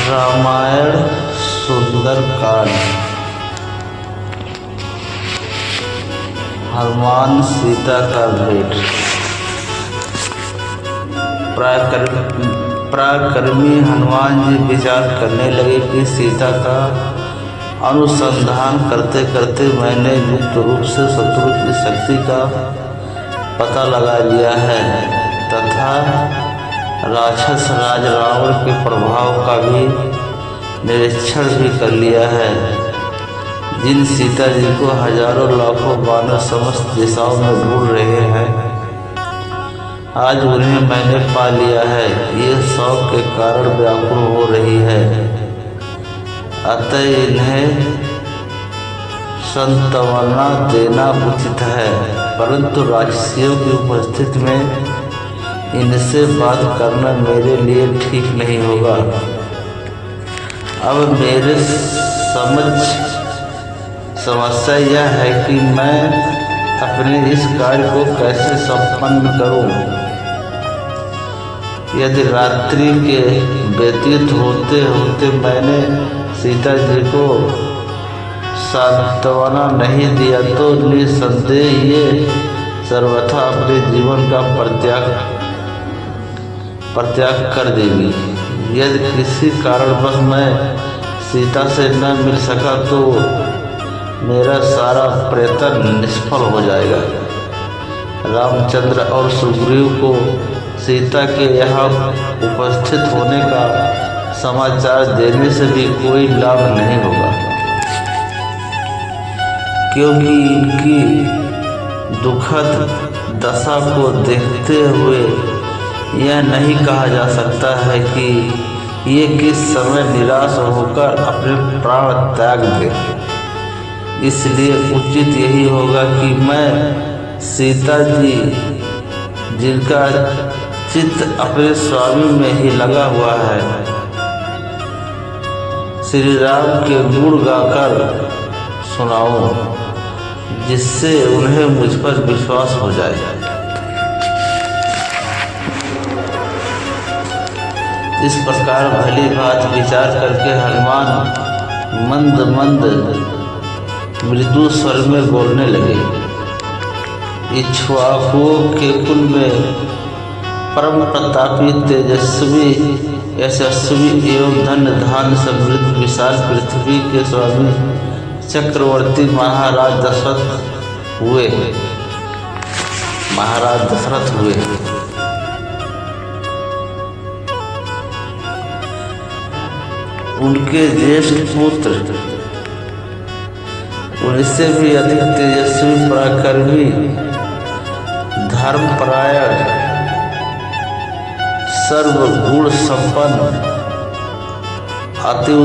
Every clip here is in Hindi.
रामायण सुंदरकांड। हनुमान सीता का भेंट। पराक्रमी हनुमान जी विचार करने लगे कि सीता का अनुसंधान करते करते मैंने गुप्त रूप से शत्रु की शक्ति का पता लगा लिया है तथा राक्षस राज रावण के प्रभाव का भी निरीक्षण भी कर लिया है। जिन सीता जी को हजारों लाखों वानर समस्त दिशाओं में ढूंढ रहे हैं, आज उन्हें मैंने पा लिया है। ये शौक के कारण व्याकुल हो रही है, अतः इन्हें सांत्वना देना उचित है, परंतु राक्षसियों की उपस्थिति में इनसे बात करना मेरे लिए ठीक नहीं होगा। अब मेरे समस्या यह है कि मैं अपने इस कार्य को कैसे संपन्न करूं। यदि रात्रि के व्यतीत होते होते मैंने सीता जी को सांत्वना नहीं दिया तो निसंदेह ये सर्वथा अपने जीवन का परित्याग कर देगी। यदि किसी कारणवश मैं सीता से न मिल सका तो मेरा सारा प्रयत्न निष्फल हो जाएगा। रामचंद्र और सुग्रीव को सीता के यहाँ उपस्थित होने का समाचार देने से भी कोई लाभ नहीं होगा, क्योंकि इनकी दुखद दशा को देखते हुए यह नहीं कहा जा सकता है कि ये किस समय निराश होकर अपने प्राण त्याग दे। इसलिए उचित यही होगा कि मैं सीता जी, जिनका चित्त अपने स्वामी में ही लगा हुआ है, श्री राम के गुण गाकर सुनाऊं, जिससे उन्हें मुझ पर विश्वास हो जाए। इस प्रकार भली बात विचार करके हनुमान मंद मंद मृदु स्वर में बोलने लगे। इक्ष्वाकुओं के कुल में परम प्रतापी तेजस्वी यशस्वी एवं धन धान समृद्ध विशाल पृथ्वी के स्वामी चक्रवर्ती महाराज दशरथ हुए। उनके ज्येष्ठ पुत्र उनसे भी अधिक तेजस्वी, पराक्रमी, धर्मपरायण, सर्वगुण संपन्न, अति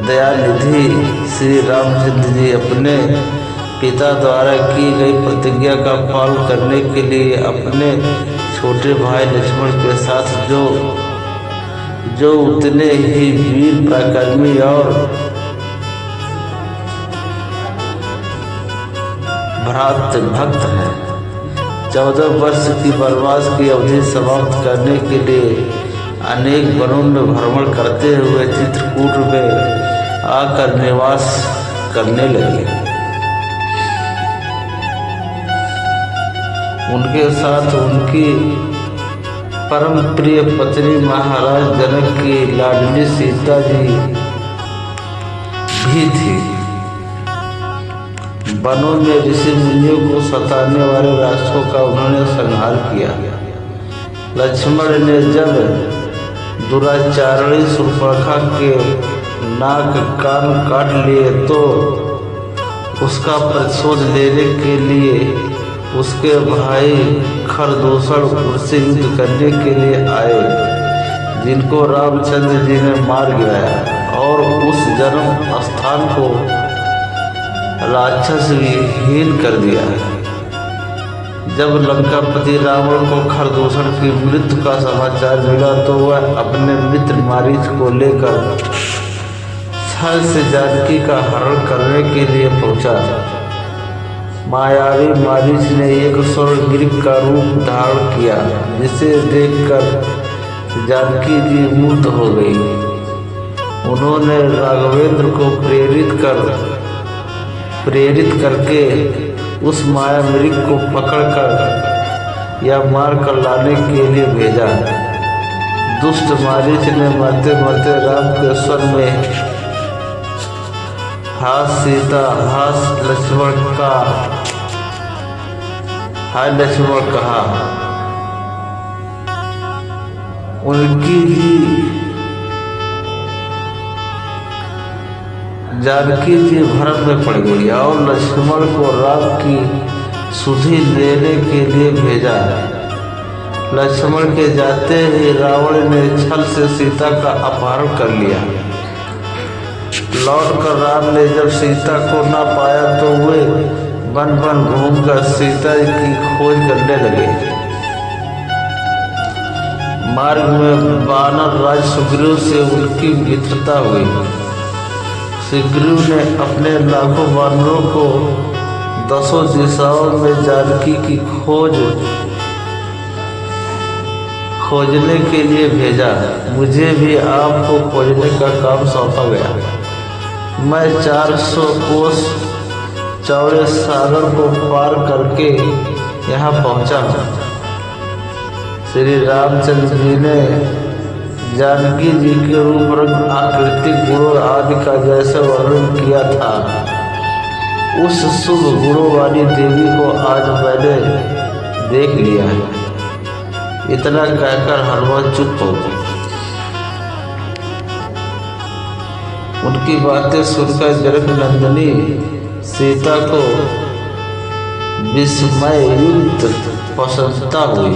दयानिधि श्री रामचंद्र जी अपने पिता द्वारा की गई प्रतिज्ञा का पालन करने के लिए अपने छोटे भाई लक्ष्मण के साथ जो उतने ही वीर, पराक्रमी और भक्त हैं, 14 वर्ष की वनवास की अवधि समाप्त करने के लिए अनेक वनों में भ्रमण करते हुए चित्रकूट में आकर निवास करने लगे। उनके साथ उनकी परम प्रिय पत्नी महाराज जनक की लाडली सीता जी भी थी। वनों में ऋषि मुनियों को सताने वाले राक्षसों का उन्होंने संहार किया। लक्ष्मण ने जब दुराचारणी शूर्पणखा के नाक कान काट लिए तो उसका प्रतिशोध लेने के लिए उसके भाई खरदूषण उनसे युद्ध करने के लिए आए, जिनको रामचंद्र जी ने मार गिराया और उस जन्म स्थान को राक्षस विहीन कर दिया। जब लंकापति रावण को खरदूषण की मृत्यु का समाचार मिला तो वह अपने मित्र मारीच को लेकर छल से जानकी का हरण करने के लिए पहुंचा। मायावी मारीच ने एक स्वर्णग्रीव का रूप धारण किया, जिसे देखकर जानकी जी मुग्ध हो गई। उन्होंने राघवेंद्र को प्रेरित करके उस माया मृग को पकड़कर या मार कर लाने के लिए भेजा। दुष्ट मारीच ने मरते मरते राम के स्वर में हाथ सीता हाथ लक्ष्मण का हाय लक्ष्मण कहा। उनकी ही जानकी जी भ्रम में पड़ गई और लक्ष्मण को राम की सुधि लेने के लिए भेजा। लक्ष्मण के जाते ही रावण ने छल से सीता का अपहरण कर लिया। लौटकर राम ने जब सीता को न पाया तो वे वन वन घूमकर सीता की खोज करने लगे। मार्ग में वानर राज सुग्रीव से उनकी मित्रता हुई। सुग्रीव ने अपने लाखों वानरों को 10 दिशाओं में जानकी की खोजने के लिए भेजा। मुझे भी आपको खोजने का काम सौंपा गया। मैं 400 कोस चौड़े सागर को पार करके यहाँ पहुँचा हूँ। श्री रामचंद्र जी ने जानकी जी के रूप रंग आकृतिक गुणों आदि का जैसे वर्णन किया था, उस शुभ गुणों वाली देवी को आज मैंने देख लिया है। इतना कहकर हनुमान चुप हो गए। उनकी बातें सुनकर जनक नंदिनी सीता को विस्मय युक्त प्रसन्नता हुई।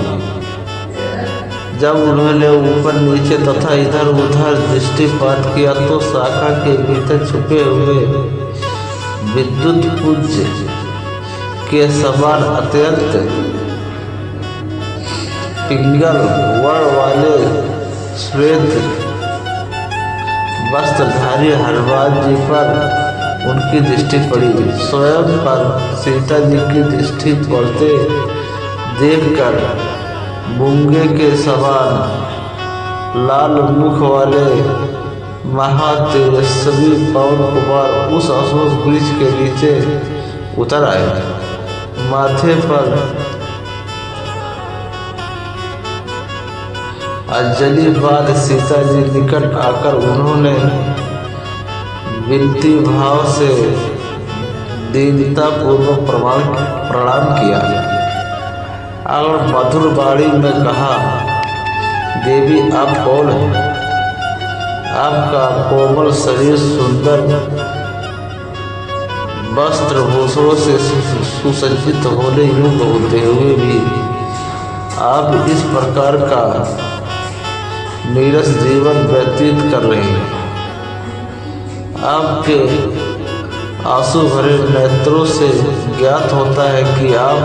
जब उन्होंने ऊपर नीचे तथा इधर उधर दृष्टिपात किया तो शाखा के भीतर छुपे हुए विद्युत पुंज के समान अत्यंत पिंगल वर्ण वाले श्वेत वस्त्रधारी हनुमान जी पर उनकी दृष्टि पड़ी। स्वयं पर सीता जी की दृष्टि पड़ते देखकर मूंगे के समान लाल मुख वाले महातेजस्वी पवन कुमार उस अशोक वृक्ष के नीचे उतर आए। माथे पर अंजलि बाद सीता जी निकट आकर उन्होंने विनती भाव से दीनता पूर्वक प्रणाम किया और मधुर वाणी में कहा, देवी आप कौन हैं? आपका कोमल शरीर सुंदर वस्त्र भूषणों से सुसज्जित होने योग्य होते हुए भी आप इस प्रकार का नीरस जीवन व्यतीत कर रहे हैं। आपके आंसू भरे नेत्रों से ज्ञात होता है कि आप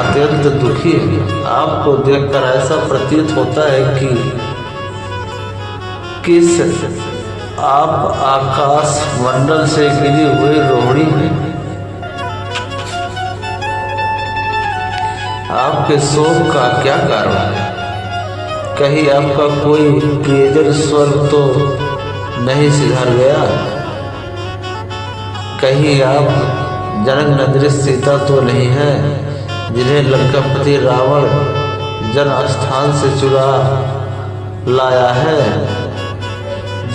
अत्यंत दुखी है। आपको देखकर ऐसा प्रतीत होता है कि किस आप आकाश मंडल से गिरी हुई रोहिणी हैं। आपके शोक का क्या कारण है? कहीं आपका कोई प्रियजन स्वर तो नहीं सिधार गया? कहीं आप जनक नंदिनी सीता तो नहीं है जिन्हें लंकापति रावण जन स्थान से चुरा लाया है?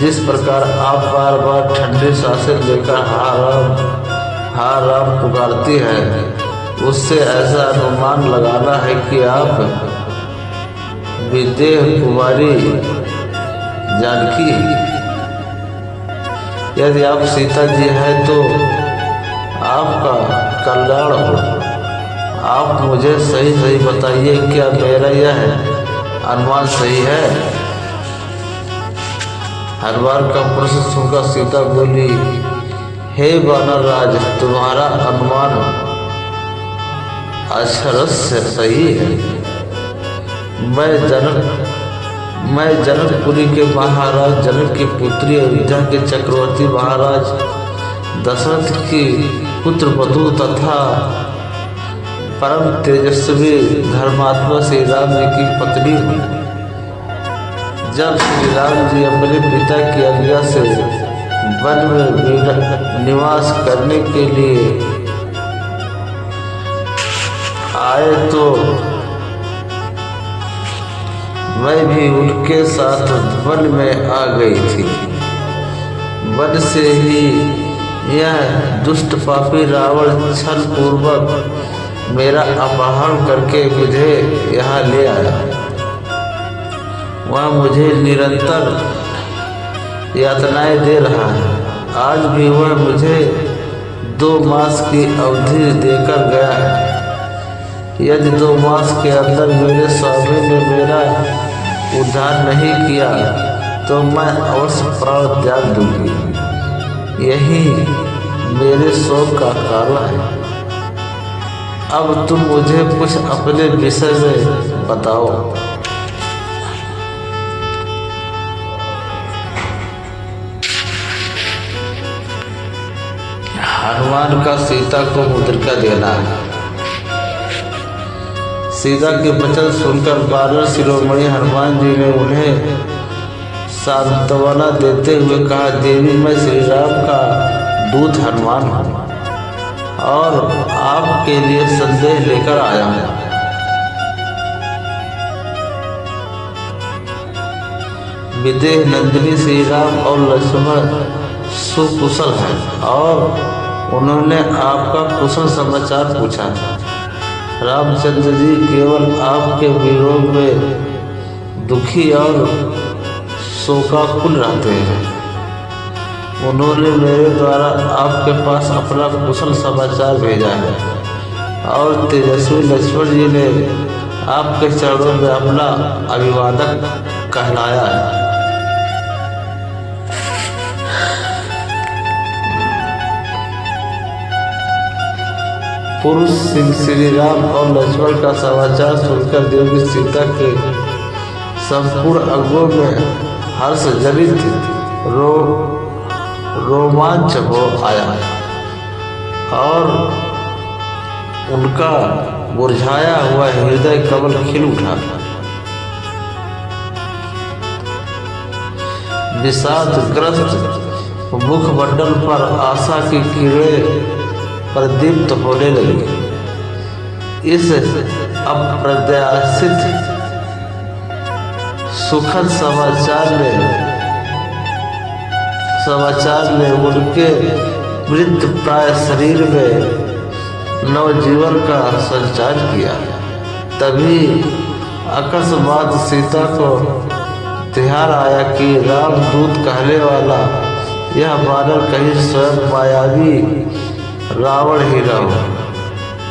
जिस प्रकार आप बार बार ठंडी सांसें लेकर हाँ राम पुकारती हैं, उससे ऐसा अनुमान लगाना है कि आप विदेह कुमारी जानकी। यदि आप सीता जी हैं तो आपका कल्याण हो। आप मुझे सही बताइए, क्या मेरा यह अनुमान सही है? हनुमान का प्रश्न सुनकर सीता बोली, हे वानर राज, तुम्हारा अनुमान अक्षरश से सही है। मैं जनकपुरी के महाराज जनक की पुत्री अयोध्या के चक्रवर्ती महाराज दशरथ की पुत्र वधू तथा परम तेजस्वी धर्मात्मा श्री राम जी की पत्नी हूँ। जब श्री राम जी अपने पिता की आज्ञा से वन में निवास करने के लिए आए तो मैं भी उनके साथ वन में आ गई थी। वन से ही यह दुष्ट पापी रावण छल पूर्वक मेरा अपहरण करके मुझे यहाँ ले आया। वह मुझे निरंतर यातनाएं दे रहा है। आज भी वह मुझे 2 मास की अवधि देकर गया है। यदि 2 मास के अंदर मेरे स्वामी ने मेरा उद्धार नहीं किया तो मैं अवश्य प्राण त्याग दूंगी। यही मेरे शोक का कारण है। अब तुम मुझे कुछ अपने विषय में बताओ। हनुमान का सीता को मुद्रिका देना। सीता के वचन सुनकर वानर शिरोमणि हनुमान जी ने उन्हें सांत्वना देते हुए कहा, देवी मैं श्री राम का दूत हनुमान हूँ और आपके लिए संदेश लेकर आया हूँ। विदेह नंदिनी श्री राम और लक्ष्मण सुकुशल हैं और उन्होंने आपका कुशल समाचार पूछा। रामचंद्र जी केवल आपके वियोग में दुखी और शोकाकुल रहते हैं। उन्होंने मेरे द्वारा आपके पास अपना कुशल समाचार भेजा है और तेजस्वी लक्ष्मण जी ने आपके चरणों में अपना अभिवादन कहलाया है। पुरुष सिंह श्री राम और लक्ष्मण का समाचार सुनकर देवी सीता के संपूर्ण अंगों में हर्ष जनित रोमांच हो आया और उनका मुरझाया हुआ हृदय कमल खिल उठा। विषादग्रस्त मुखमंडल पर आशा की किरणें प्रदीप्त होने लगी। इस अप्रत्याशित सुखद समाचार ने उनके मृत प्राय शरीर में नवजीवन का संचार किया। तभी अकस्मात सीता को ध्यान आया कि रामदूत कहने वाला यह वानर कहीं स्वयं मायावी रावण ही न हो।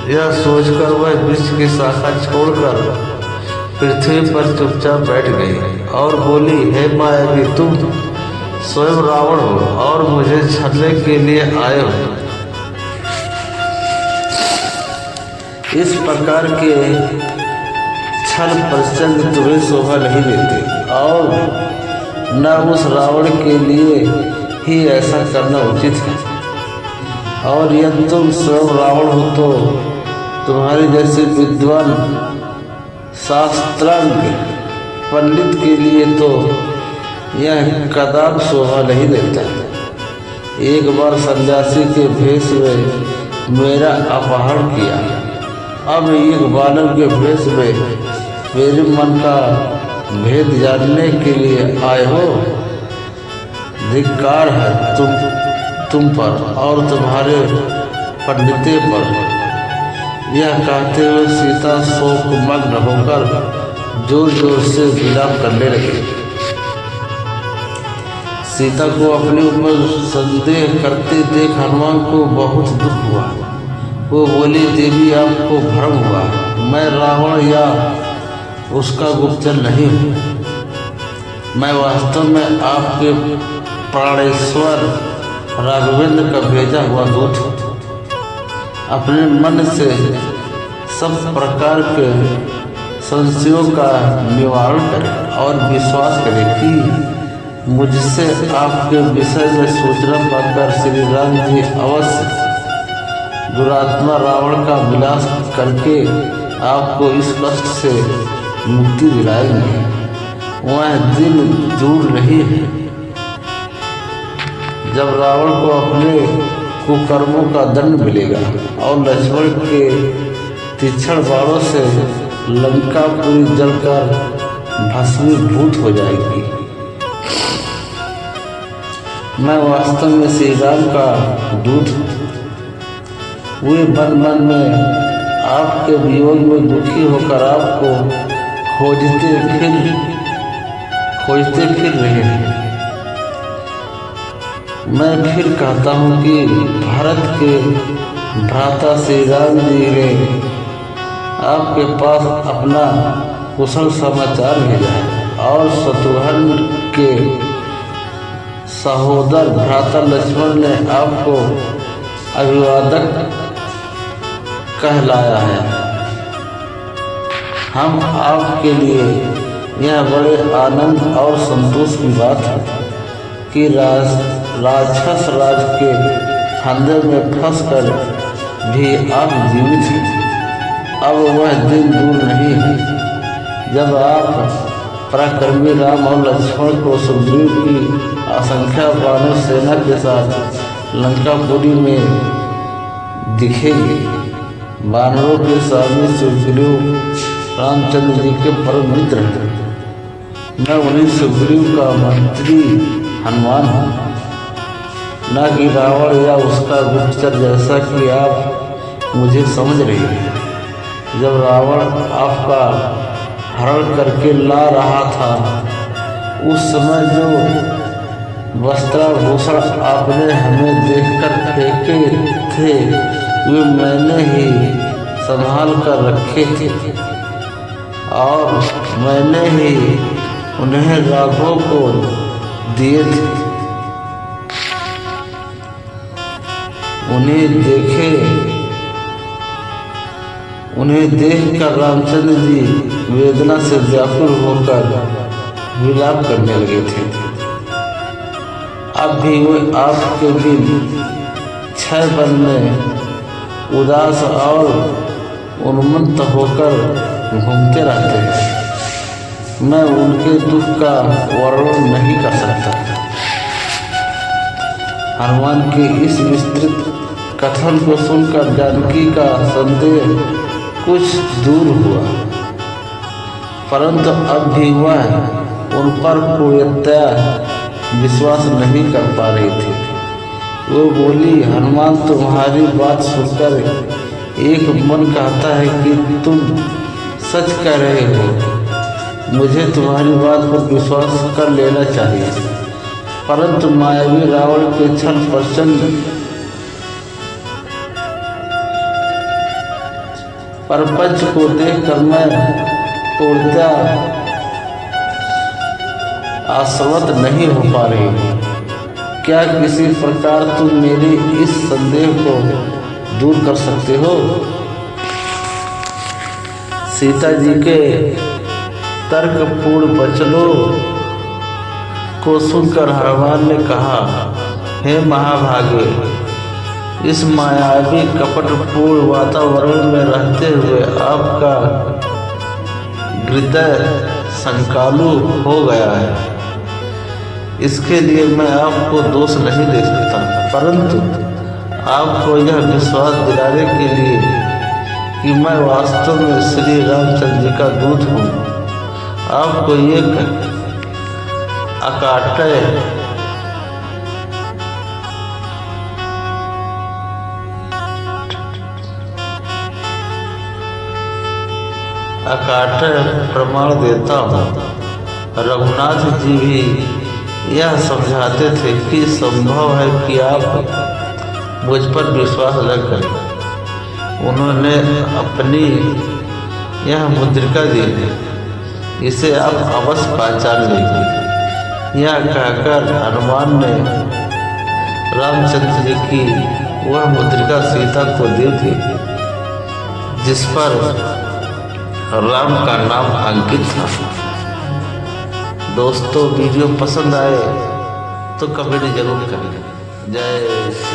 यह सोचकर वह वृक्ष की शाखा छोड़कर पृथ्वी पर चुपचाप बैठ गई और बोली, हे मायावी, तुम स्वयं रावण हो और मुझे छलने के लिए आए हो। इस प्रकार के छल प्रसंग तुम्हें शोभा नहीं देते और न उस रावण के लिए ही ऐसा करना उचित है। और यदि तुम स्वयं रावण हो तो तुम्हारे जैसे विद्वान शास्त्रांग पंडित के लिए तो यह कदाप शोभा नहीं देता। एक बार सन्यासी के भेष में मेरा अपहरण किया, अब एक बानर के भेष में मेरे मन का भेद जानने के लिए आए हो। धिक्कार है तुम पर और तुम्हारे पंडिते पर। यह कहते हुए सीता शोकमग्न होकर जोर जोर से विलाप करने लगी। सीता को अपने ऊपर संदेह करते देख हनुमान को बहुत दुख हुआ। वो बोली, देवी आपको भ्रम हुआ, मैं रावण या उसका गुप्तचर नहीं हूँ। मैं वास्तव में आपके प्राणेश्वर राघवेंद्र का भेजा हुआ दूत हूँ। अपने मन से सब प्रकार के संशयों का निवारण करें और विश्वास करें कि मुझसे आपके विषय में सूचना पाकर श्री राम जी अवश्य दुरात्मा रावण का विनाश करके आपको इस कष्ट से मुक्ति दिलाएंगे। वह दिन दूर नहीं है जब रावण को अपने कुकर्मों का दंड मिलेगा और लक्ष्मण के तीक्ष्ण बाणों से लंका पूरी जलकर भस्मीभूत हो जाएगी। मैं वास्तव में श्री राम का दूत हूँ। वे मन मन में आपके वियोग में दुखी होकर आपको खोजते फिर रहे हैं। मैं फिर कहता हूँ कि भारत के भ्राता श्री राम जी ने आपके पास अपना कुशल समाचार भेजा है और शत्रुघ्न के सहोदर भ्राता लक्ष्मण ने आपको अभिवादक कहलाया है। हम आपके लिए यह बड़े आनंद और संतोष की बात है कि राक्षस राज के फंदे में फंसकर भी आप जीवित हैं। अब वह दिन दूर नहीं है जब आप पराक्रमी राम और लक्ष्मण को सुग्रीव की असंख्य वानर सेना के साथ लंकापुरी में दिखेंगे। वानरों के स्वामी सुग्रीव रामचंद्र जी के परम मित्र हैं। मैं उन्हीं सुग्रीव का मंत्री हनुमान हूँ, न कि रावण या उसका गुप्तचर, जैसा कि आप मुझे समझ रही हैं। जब रावण आपका हरण करके ला रहा था उस समय जो वस्त्राभूषण आपने हमें देखकर फेंके थे वे मैंने ही संभाल कर रखे थे और मैंने ही उन्हें राघव को दिए थे। उन्हें देखकर रामचंद्र जी वेदना से व्याकुल होकर विलाप करने लगे थे। अब भी वे आपके बिन क्षय वन में उदास और उन्मत्त होकर घूमते रहते हैं। मैं उनके दुख का वर्णन नहीं कर सकता। हनुमान के इस विस्तृत कथन को सुनकर जानकी का संदेह कुछ दूर हुआ, परंतु अब भी वह उन पर पूर्णतया विश्वास नहीं कर पा रही थी। वो बोली, हनुमान तुम्हारी बात सुनकर एक मन कहता है कि तुम सच कह रहे हो। मुझे तुम्हारी बात पर विश्वास कर लेना चाहिए, परंतु मायावी रावण के छल प्रचंड परपंच को देखकर मैं पूर्णतया आश्वस्त नहीं हो पा रही हूँ। क्या किसी प्रकार तुम मेरे इस संदेह को दूर कर सकते हो? सीता जी के तर्कपूर्ण वचनों को सुनकर हनुमान ने कहा, हे महाभागे, इस मायावी कपटपूर्ण वातावरण में रहते हुए आपका हृदय संकालु हो गया है। इसके लिए मैं आपको दोष नहीं दे सकता, परंतु आपको यह विश्वास दिलाने के लिए कि मैं वास्तव में श्री रामचंद्र जी का दूत हूँ, आपको एक अकाट्य प्रमाण देता हूँ। रघुनाथ जी भी यह समझाते थे कि संभव है कि आप मुझ पर विश्वास न करें। उन्होंने अपनी यह मुद्रिका दी है, इसे आप अवश्य पहचान लेंगे। यह कहकर हनुमान ने रामचंद्र जी की वह मुद्रिका सीता को दी थी जिस पर राम का नाम अंकित था। दोस्तों, वीडियो पसंद आए तो कमेंट जरूर करें। जय श्री